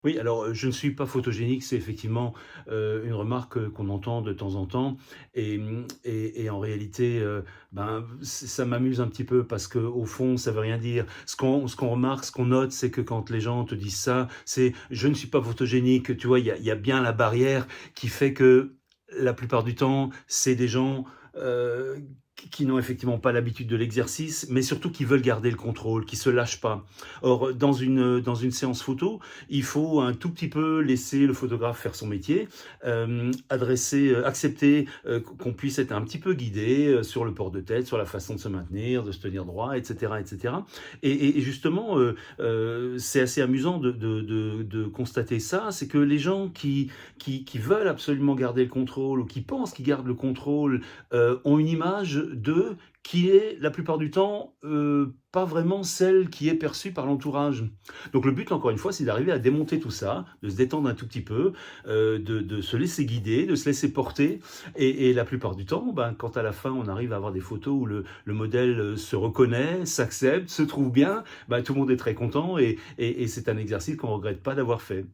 Oui, alors, je ne suis pas photogénique, c'est effectivement, une remarque, qu'on entend de temps en temps et en réalité, ben, ça m'amuse un petit peu parce qu'au fond, ça veut rien dire. Ce qu'on remarque, ce qu'on note, c'est que quand les gens te disent ça, c'est: «Je ne suis pas photogénique», tu vois? Il y a bien la barrière qui fait que, la plupart du temps, c'est des gens, qui n'ont effectivement pas l'habitude de l'exercice, mais surtout qui veulent garder le contrôle, qui se lâchent pas. Or, dans une séance photo, il faut un tout petit peu laisser le photographe faire son métier, accepter, qu'on puisse être un petit peu guidé, sur le port de tête, sur la façon de se maintenir, de se tenir droit et cetera et cetera et justement, c'est assez amusant de constater ça, c'est que les gens qui veulent absolument garder le contrôle ou qui pensent qu'ils gardent le contrôle, ont une image d'eux qui est la plupart du temps, pas vraiment celle qui est perçue par l'entourage. Donc le but, encore une fois, c'est d'arriver à démonter tout ça, de se détendre un tout petit peu, de se laisser guider, de se laisser porter et la plupart du temps, ben, quand à la fin on arrive à avoir des photos où le modèle, se reconnaît, s'accepte, se trouve bien, bah, tout le monde est très content et c'est un exercice qu'on regrette pas d'avoir fait.